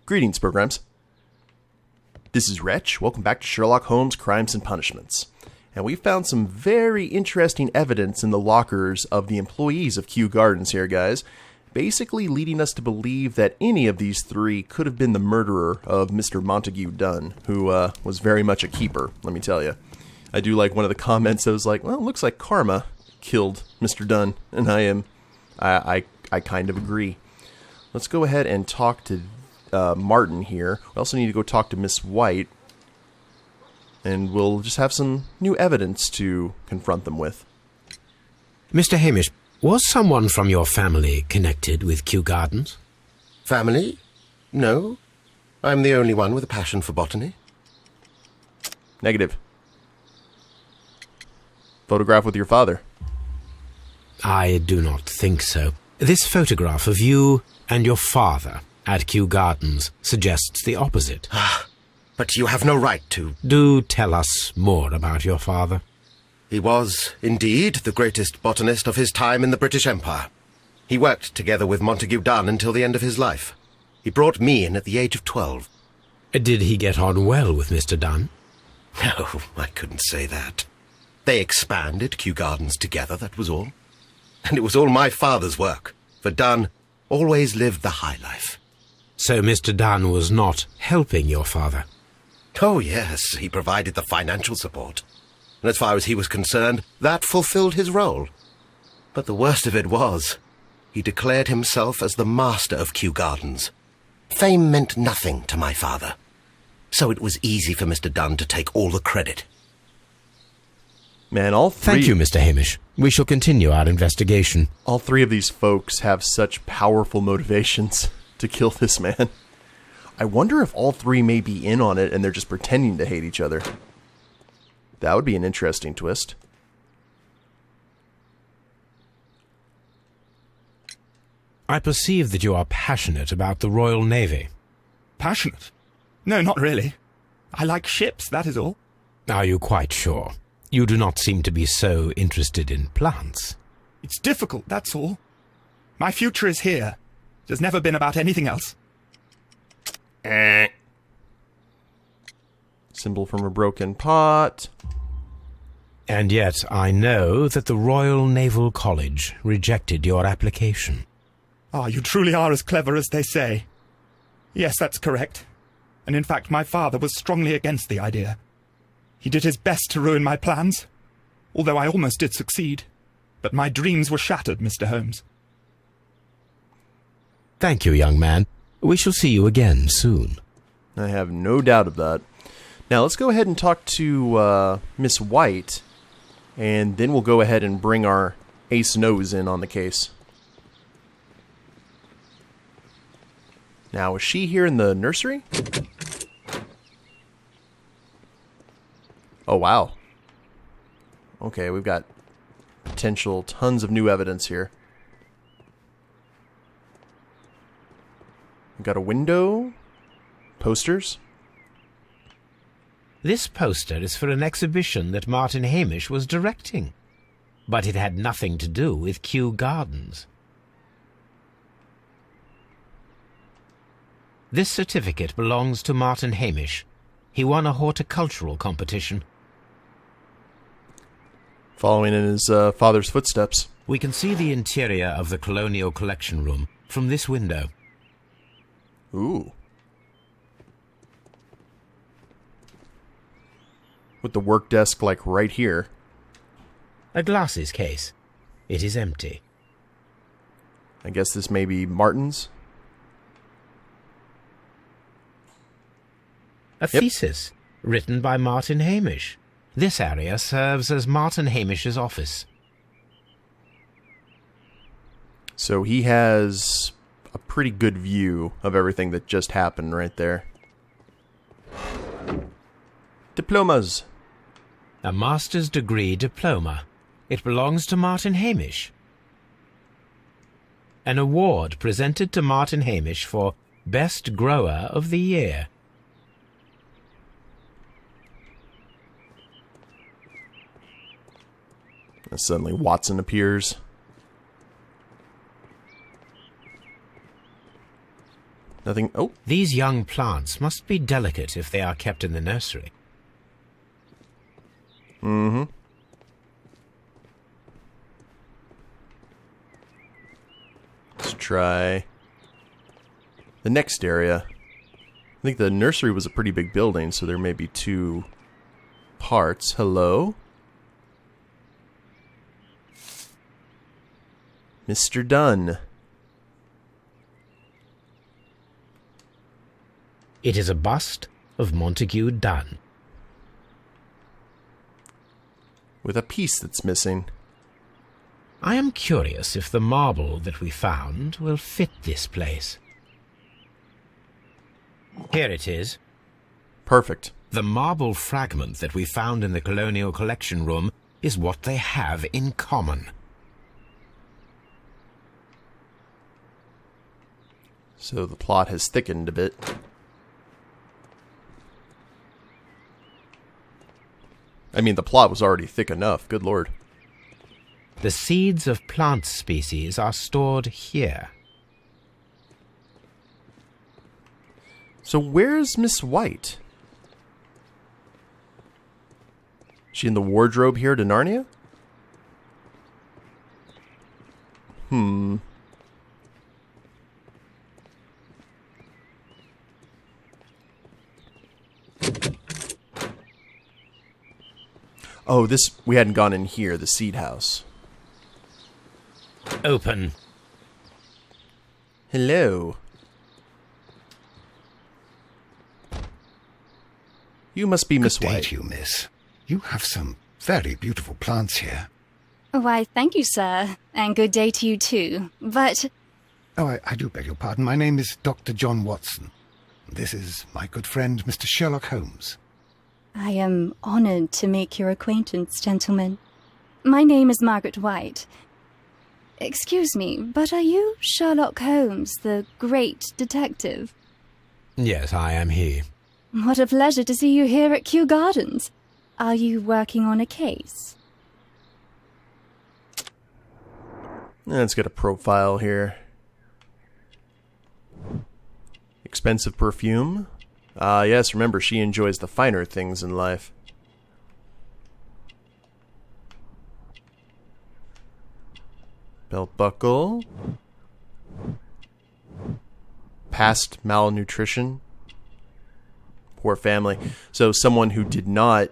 Greetings, programs. This is Wretch. Welcome back to Sherlock Holmes, Crimes and Punishments. And we found some very interesting evidence in the lockers of the employees of Kew Gardens here, guys, basically leading us to believe that any of these three could have been the murderer of Mr. Montague Dunn, who was very much a keeper, let me tell you. I do like one of the comments that was like, well, it looks like karma killed Mr. Dunn, and I kind of agree. Let's go ahead and talk to Martin here. We also need to go talk to Miss White, and we'll just have some new evidence to confront them with. Mr. Hamish, was someone from your family connected with Kew Gardens? Family? No. I'm the only one with a passion for botany. Negative. Photograph with your father. I do not think so. This photograph of you and your father at Kew Gardens suggests the opposite. But you have no right to. Do tell us more about your father. He was, indeed, the greatest botanist of his time in the British Empire. He worked together with Montague Dunn until the end of his life. He brought me in at the age of 12. Did he get on well with Mr. Dunn? No, I couldn't say that. They expanded Kew Gardens together, that was all. And it was all my father's work, for Dunn always lived the high life. So Mr. Dunn was not helping your father? Oh, yes, he provided the financial support. And as far as he was concerned, that fulfilled his role. But the worst of it was, he declared himself as the master of Kew Gardens. Fame meant nothing to my father, so it was easy for Mr. Dunn to take all the credit. Man, all three... Thank you, Mr. Hamish. We shall continue our investigation. All three of these folks have such powerful motivations to kill this man. I wonder if all three may be in on it and they're just pretending to hate each other. That would be an interesting twist. I perceive that you are passionate about the Royal Navy. Passionate? No, not really. I like ships, that is all. Are you quite sure? You do not seem to be so interested in plants. It's difficult, that's all. My future is here. It has never been about anything else. Symbol from a broken pot. And yet I know that the Royal Naval College rejected your application. Ah, you truly are as clever as they say. Yes, that's correct. And in fact, my father was strongly against the idea. He did his best to ruin my plans, although I almost did succeed. But my dreams were shattered, Mr. Holmes. Thank you, young man. We shall see you again soon. I have no doubt of that. Now, let's go ahead and talk to Miss White, and then we'll go ahead and bring our ace nose in on the case. Now, is she here in the nursery? Oh, wow. Okay, we've got potential tons of new evidence here. We've got a window, posters. This poster is for an exhibition that Martin Hamish was directing, but it had nothing to do with Kew Gardens. This certificate belongs to Martin Hamish. He won a horticultural competition. Following in his father's footsteps. We can see the interior of the Colonial Collection Room from this window. Ooh. With the work desk, like, right here. A glasses case. It is empty. I guess this may be Martin's. A thesis written by Martin Hamish. This area serves as Martin Hamish's office. So he has a pretty good view of everything that just happened right there. Diplomas. A master's degree diploma. It belongs to Martin Hamish. An award presented to Martin Hamish for Best Grower of the Year. And suddenly Watson appears. Nothing. Oh, These young plants must be delicate if they are kept in the nursery. mm-hmm. Let's try the next area. I think the nursery was a pretty big building, so there may be 2 parts. Hello? Mr. Dunn. It is a bust of Montague Dunn. With a piece that's missing. I am curious if the marble that we found will fit this place. Here it is. Perfect. The marble fragment that we found in the Colonial Collection Room is what they have in common. So the plot has thickened a bit. I mean, the plot was already thick enough. Good lord. The seeds of plant species are stored here. So where's Miss White? She in the wardrobe here to Narnia? Oh, we hadn't gone in here, the seed house. Open. Hello. You must be Miss Good day White. to you, miss. You have some very beautiful plants here. Why, thank you, sir, and good day to you too. But Oh, I do beg your pardon. My name is Dr. John Watson. This is my good friend, Mr. Sherlock Holmes. I am honoured to make your acquaintance, gentlemen. My name is Margaret White. Excuse me, but are you Sherlock Holmes, the great detective? Yes, I am he. What a pleasure to see you here at Kew Gardens. Are you working on a case? Let's get a profile here. Expensive perfume. Yes, remember, she enjoys the finer things in life. Belt buckle. Past malnutrition. Poor family. So someone who did not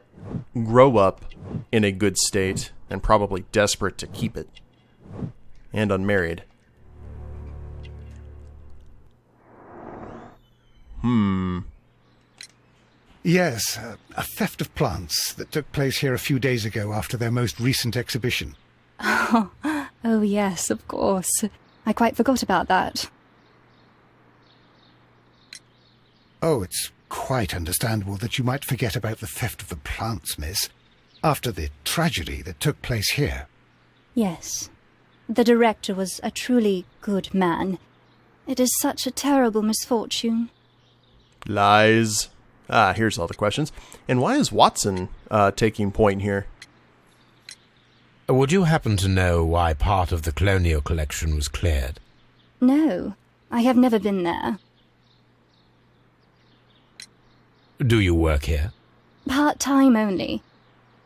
grow up in a good state and probably desperate to keep it. And unmarried. Yes, a theft of plants that took place here a few days ago after their most recent exhibition. Oh yes, of course. I quite forgot about that. Oh, it's quite understandable that you might forget about the theft of the plants, miss, after the tragedy that took place here. Yes. The director was a truly good man. It is such a terrible misfortune. Lies. Here's all the questions. And why is Watson taking point here? Would you happen to know why part of the Colonial Collection was cleared? No, I have never been there. Do you work here? Part-time only.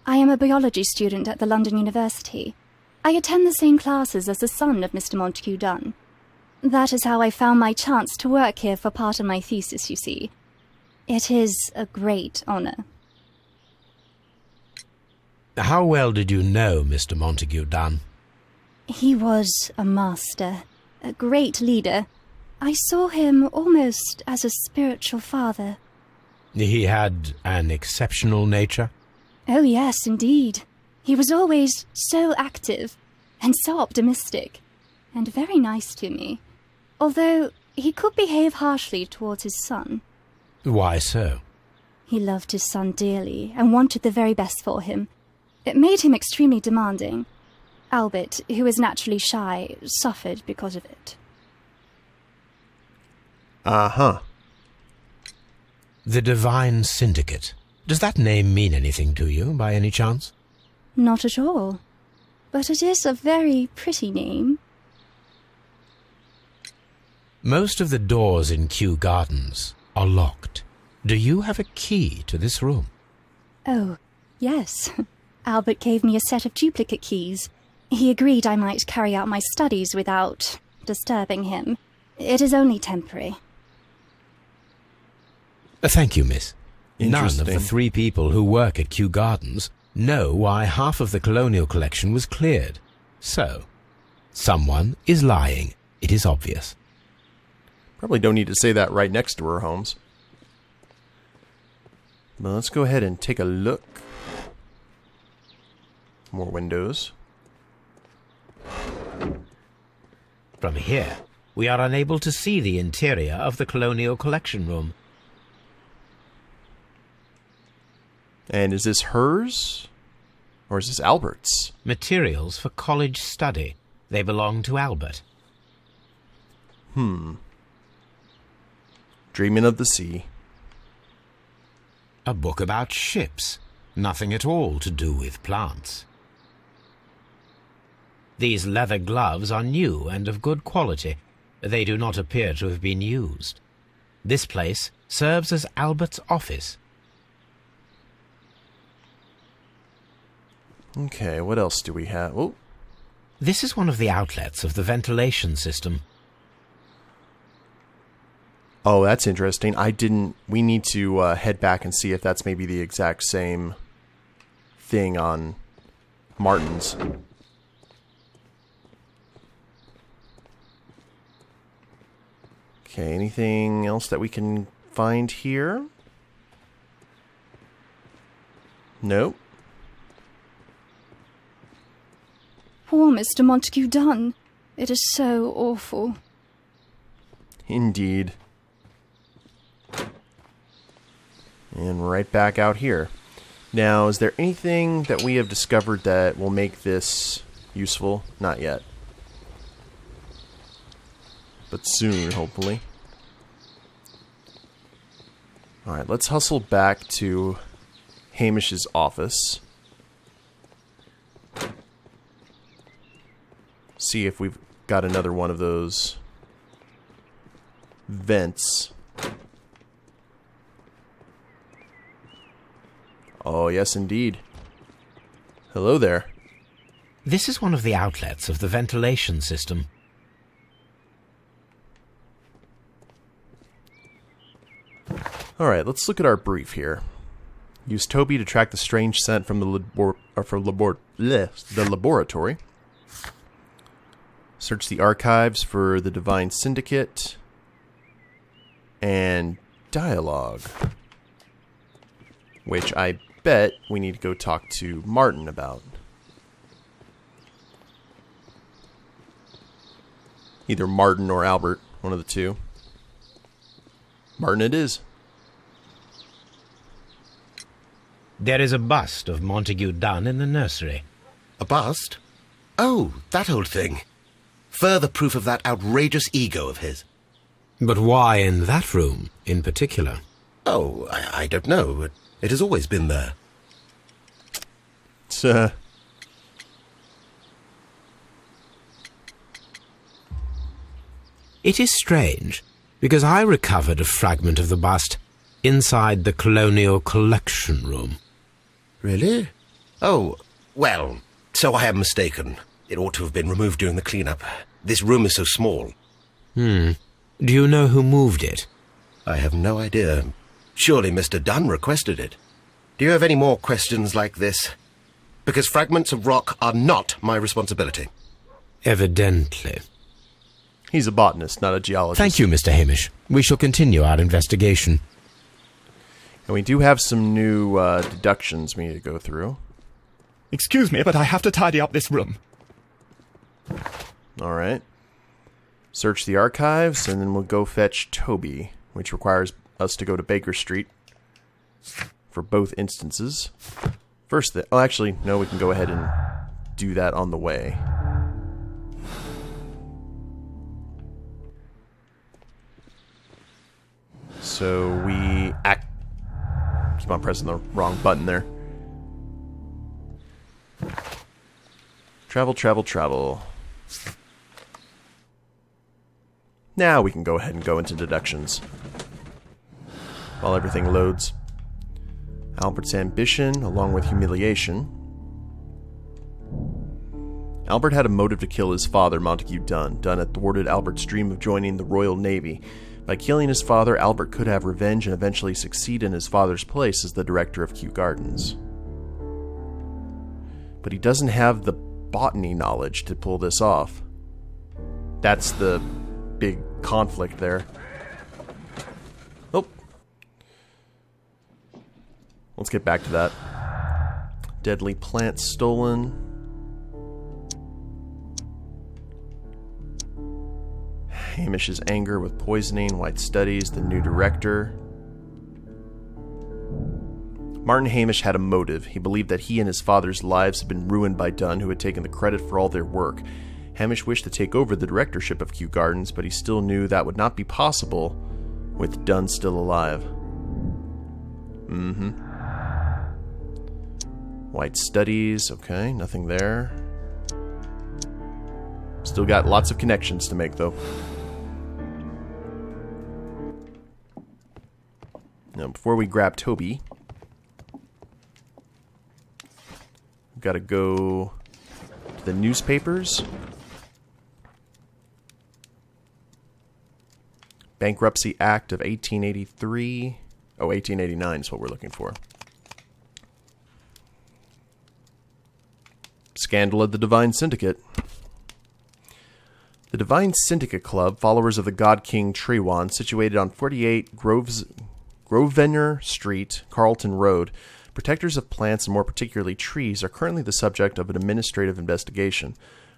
I am a biology student at the London University. I attend the same classes as the son of Mr. Montague Dunn. That is how I found my chance to work here for part of my thesis, you see. It is a great honour. How well did you know Mr. Montague Dunn? He was a master, a great leader. I saw him almost as a spiritual father. He had an exceptional nature? Oh yes, indeed. He was always so active and so optimistic, and very nice to me, although he could behave harshly towards his son. Why so? He loved his son dearly and wanted the very best for him. It made him extremely demanding. Albert, who is naturally shy, suffered because of it. Uh-huh. The Divine Syndicate. Does that name mean anything to you, by any chance? Not at all. But it is a very pretty name. Most of the doors in Kew Gardens are locked. Do you have a key to this room? Oh, yes. Albert gave me a set of duplicate keys. He agreed I might carry out my studies without disturbing him. It is only temporary. Thank you, miss. None of the Interesting. 3 people who work at Kew Gardens know why half of the colonial collection was cleared. So, someone is lying. It is obvious. Probably don't need to say that right next to her, Holmes. But let's go ahead and take a look. More windows. From here, we are unable to see the interior of the colonial collection room. And is this hers? Or is this Albert's? Materials for college study. They belong to Albert. Dreaming of the Sea. A book about ships. Nothing at all to do with plants. These leather gloves are new and of good quality. They do not appear to have been used. This place serves as Albert's office. Okay, what else do we have? Oh, This is one of the outlets of the ventilation system. oh, that's interesting. We need to head back and see if that's maybe the exact same thing on Martin's. Okay, anything else that we can find here? Nope. Poor Mr. Montague Dunn. It is so awful. Indeed. And right back out here. Now, is there anything that we have discovered that will make this useful? Not yet. But soon, hopefully. Alright, let's hustle back to Hamish's office. See if we've got another one of those vents. Oh, yes, indeed. Hello there. This is one of the outlets of the ventilation system. Alright, let's look at our brief here. Use Toby to track the strange scent from the laboratory. Search the archives for the Divine Syndicate. And dialogue. Which I bet we need to go talk to Martin about. Either Martin or Albert, one of the two. Martin it is. There is a bust of Montague Dunn in the nursery. A bust? Oh, that old thing. Further proof of that outrageous ego of his. But why in that room in particular? Oh, I don't know. It has always been there. It's, It is strange, because I recovered a fragment of the bust inside the colonial collection room. Really? Oh, well, so I am mistaken. It ought to have been removed during the clean-up. This room is so small. Do you know who moved it? I have no idea. Surely Mr. Dunn requested it. Do you have any more questions like this? Because fragments of rock are not my responsibility. Evidently. he's a botanist, not a geologist. Thank you, Mr. Hamish. We shall continue our investigation. And we do have some new deductions we need to go through. Excuse me, but I have to tidy up this room. All right. Search the archives, and then we'll go fetch Toby, which requires us to go to Baker Street for both instances. First, actually, no, we can go ahead and do that on the way. So we keep on pressing the wrong button there. Travel, travel, travel. Now we can go ahead and go into deductions. While everything loads. Albert's ambition, along with humiliation. Albert had a motive to kill his father, Montague Dunn. Dunn had thwarted Albert's dream of joining the Royal Navy. By killing his father, Albert could have revenge and eventually succeed in his father's place as the director of Kew Gardens. But he doesn't have the botany knowledge to pull this off. That's the big conflict there. Oh. Let's get back to that. Deadly plant stolen. Hamish's anger with poisoning. White studies the new director. Martin Hamish had a motive. He believed that he and his father's lives had been ruined by Dunn, who had taken the credit for all their work. Hamish wished to take over the directorship of Kew Gardens, but he still knew that would not be possible with Dunn still alive. White studies. Okay, nothing there. Still got lots of connections to make, though. Now, before we grab Toby, we've got to go to the newspapers. Bankruptcy Act of 1883. Oh, 1889 is what we're looking for. Scandal of the Divine Syndicate. The Divine Syndicate Club, followers of the God King Trewan, situated on 48 Grosvenor Street, Carlton Road, protectors of plants and more particularly trees, are currently the subject of an administrative investigation.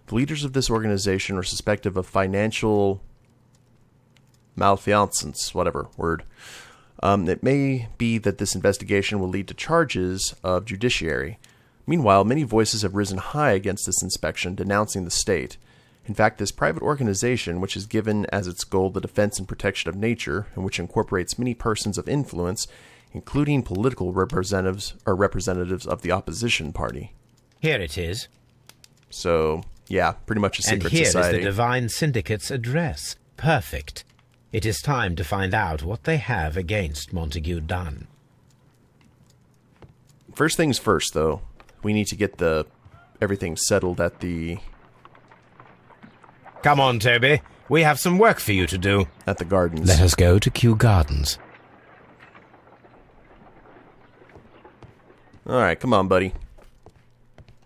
The leaders of this organization are suspected of financial malfeasance, whatever word. It may be that this investigation will lead to charges of judiciary. Meanwhile, many voices have risen high against this inspection, denouncing the state. In fact, this private organization, which is given as its goal the defense and protection of nature, and which incorporates many persons of influence, including political representatives of the opposition party. Here it is. So, yeah, pretty much a secret society. And here is the Divine Syndicate's address. Perfect. It is time to find out what they have against Montague Dunn. First things first, though. We need to get everything settled at the... Come on, Toby. We have some work for you to do. At the gardens. Let us go to Kew Gardens. Alright, come on, buddy.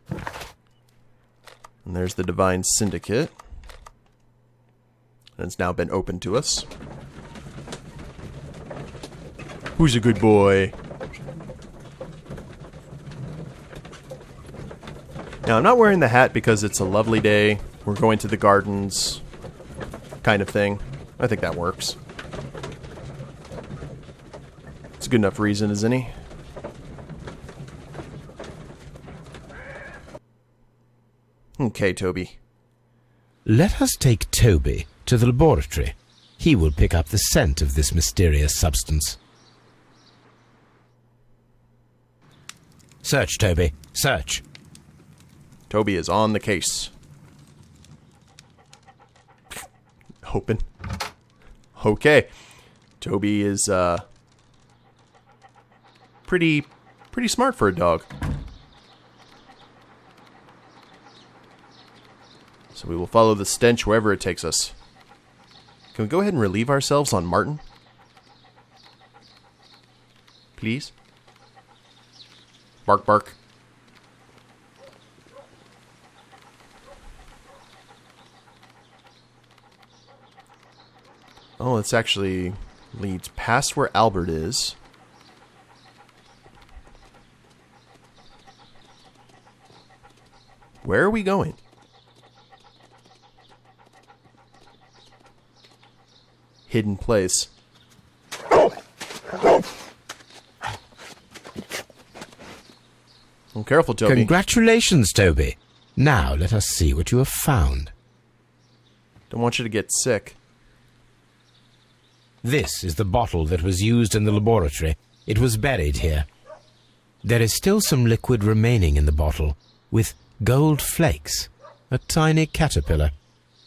And there's the Divine Syndicate. And it's now been opened to us. Who's a good boy? Now, I'm not wearing the hat because it's a lovely day. We're going to the gardens, kind of thing. I think that works. It's a good enough reason as any. Okay, Toby. Let us take Toby to the laboratory. He will pick up the scent of this mysterious substance. Search, Toby. Search. Toby is on the case. Open. Okay. Toby is, pretty smart for a dog. So we will follow the stench wherever it takes us. Can we go ahead and relieve ourselves on Martin? Please? Bark, bark. Oh, this actually leads past where Albert is. Where are we going? Hidden place. Oh, careful, Toby. Congratulations, Toby. Now let us see what you have found. Don't want you to get sick. This is the bottle that was used in the laboratory. It was buried here. There is still some liquid remaining in the bottle, with gold flakes. A tiny caterpillar.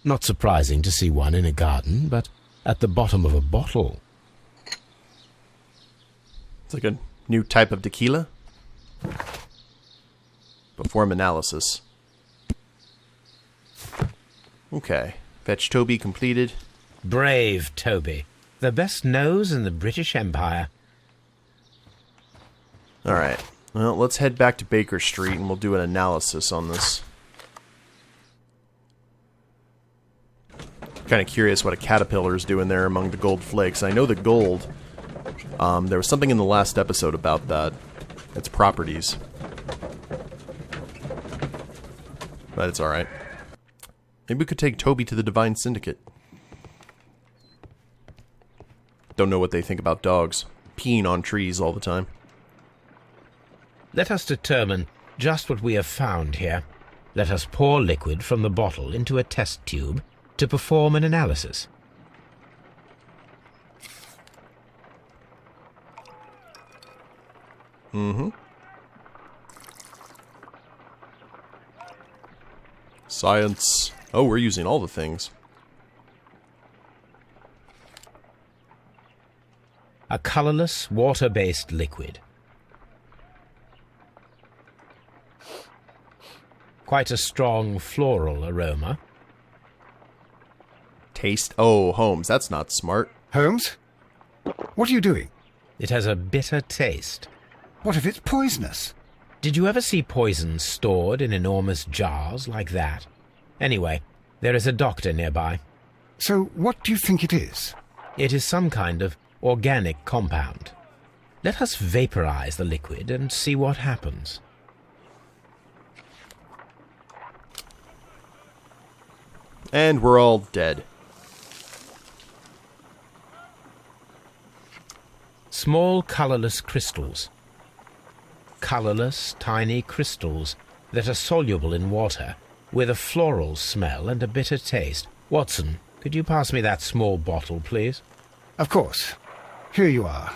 Not surprising to see one in a garden, but at the bottom of a bottle. It's like a new type of tequila. Perform analysis. Okay. Fetch Toby completed. Brave Toby. The best nose in the British Empire. Alright. Well, let's head back to Baker Street and we'll do an analysis on this. Kind of curious what a caterpillar is doing there among the gold flakes. I know the gold. There was something in the last episode about that. Its properties. But it's alright. Maybe we could take Toby to the Divine Syndicate. Don't know what they think about dogs. Peeing on trees all the time. Let us determine just what we have found here. Let us pour liquid from the bottle into a test tube to perform an analysis. Science. Oh, we're using all the things. A colorless, water-based liquid. Quite a strong floral aroma. Taste. Oh, Holmes, that's not smart. Holmes? What are you doing? It has a bitter taste. What if it's poisonous? Did you ever see poison stored in enormous jars like that? Anyway, there is a doctor nearby. So what do you think it is? It is some kind of organic compound. Let us vaporize the liquid and see what happens. And we're all dead. Small colorless crystals. Colorless, tiny crystals that are soluble in water, with a floral smell and a bitter taste. Watson, could you pass me that small bottle, please? Of course. Here you are.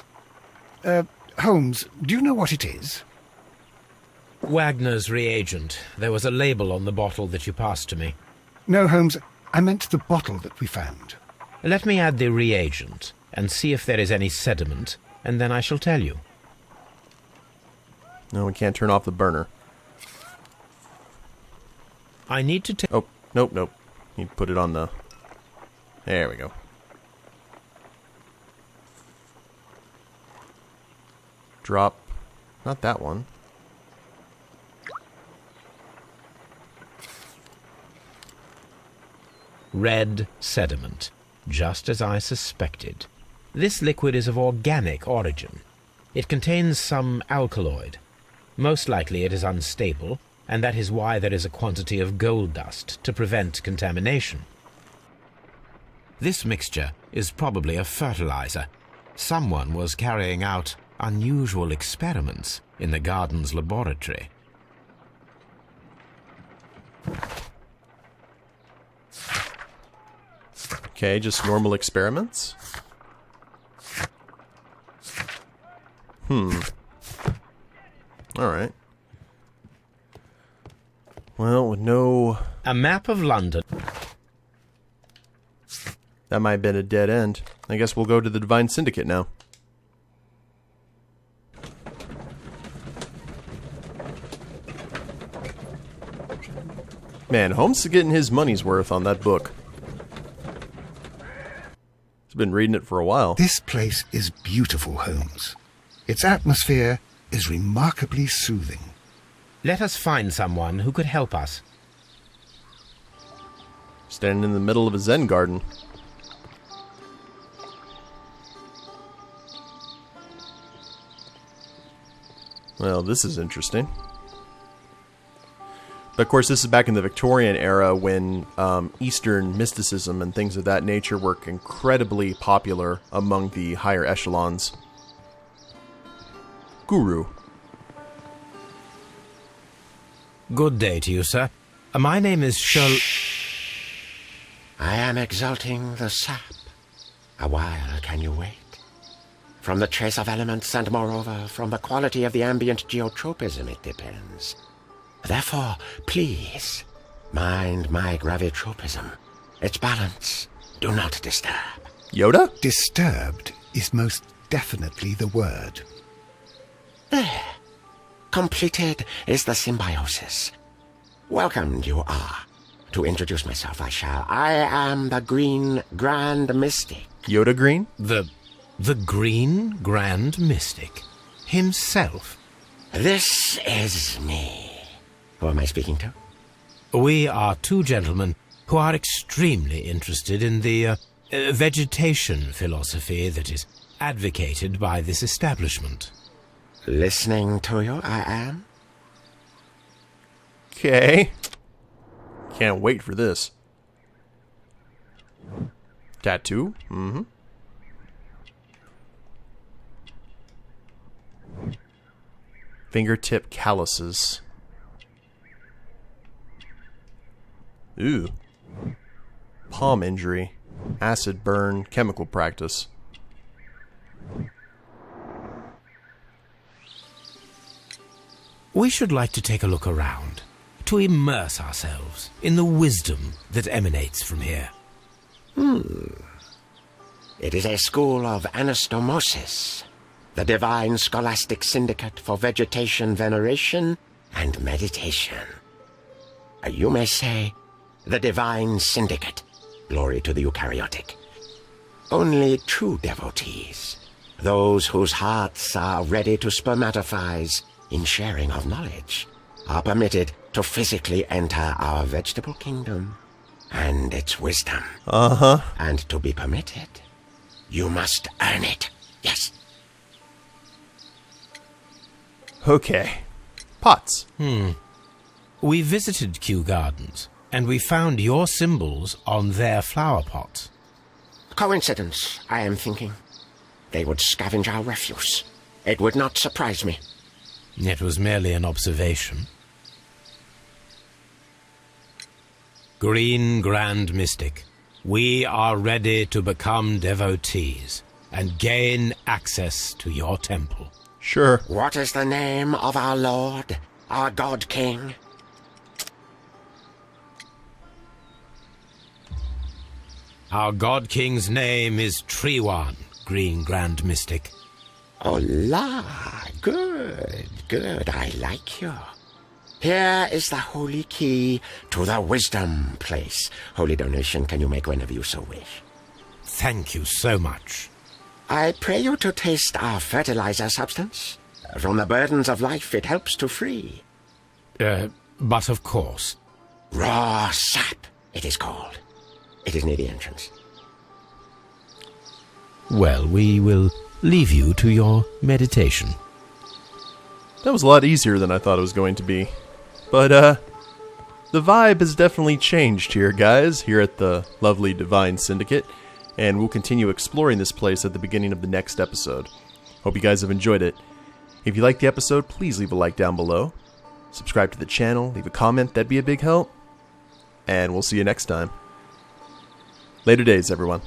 Holmes, do you know what it is? Wagner's reagent. There was a label on the bottle that you passed to me. No, Holmes, I meant the bottle that we found. Let me add the reagent and see if there is any sediment, and then I shall tell you. No, we can't turn off the burner. I need to take... Oh, nope. You put it on the... There we go. Drop. Not that one. Red sediment, just as I suspected. This liquid is of organic origin. It contains some alkaloid. Most likely it is unstable, and that is why there is a quantity of gold dust to prevent contamination. This mixture is probably a fertilizer. Someone was carrying out unusual experiments in the garden's laboratory. Okay, just normal experiments. Alright. Well, with no... A map of London. That might have been a dead end. I guess we'll go to the Divine Syndicate now. Man, Holmes is getting his money's worth on that book. He's been reading it for a while. This place is beautiful, Holmes. Its atmosphere is remarkably soothing. Let us find someone who could help us. Standing in the middle of a Zen garden. Well, this is interesting. But of course, this is back in the Victorian era when Eastern mysticism and things of that nature were incredibly popular among the higher echelons. Guru. Good day to you, sir. My name is Sherlock... I am exalting the sap. A while can you wait? From the trace of elements and, moreover, from the quality of the ambient geotropism it depends. Therefore, please, mind my gravitropism. Its balance, do not disturb. Yoda? Disturbed is most definitely the word. There. Completed is the symbiosis. Welcome you are. To introduce myself, I am the Green Grand Mystic. Yoda Green? The Green Grand Mystic himself. This is me. Who am I speaking to? We are two gentlemen who are extremely interested in the vegetation philosophy that is advocated by this establishment. Listening to you, I am. Okay. Can't wait for this. Tattoo? Mm-hmm. Fingertip calluses. Ooh. Palm injury. Acid burn. Chemical practice. We should like to take a look around, to immerse ourselves in the wisdom that emanates from here. It is a school of anastomosis, the divine scholastic syndicate for vegetation veneration and meditation. You may say, the divine syndicate, glory to the eukaryotic. Only true devotees, those whose hearts are ready to spermatophize in sharing of knowledge, are permitted to physically enter our vegetable kingdom and its wisdom. Uh-huh. And to be permitted, you must earn it. Yes. Okay. Pots. We visited Kew Gardens, and we found your symbols on their flower pots. Coincidence, I am thinking. They would scavenge our refuse. It would not surprise me. It was merely an observation. Green Grand Mystic, we are ready to become devotees and gain access to your temple. Sure. What is the name of our Lord, our God King? Our God King's name is Treewan, Green Grand Mystic. Oh, la, good, I like you. Here is the holy key to the wisdom place. Holy donation can you make whenever you so wish. Thank you so much. I pray you to taste our fertilizer substance. From the burdens of life it helps to free. But of course. Raw sap, it is called. It is near the entrance. Well, we will leave you to your meditation. That was a lot easier than I thought it was going to be. But, the vibe has definitely changed here, guys, here at the lovely Divine Syndicate, and we'll continue exploring this place at the beginning of the next episode. Hope you guys have enjoyed it. If you liked the episode, please leave a like down below. Subscribe to the channel, leave a comment, that'd be a big help. And we'll see you next time. Later days, everyone.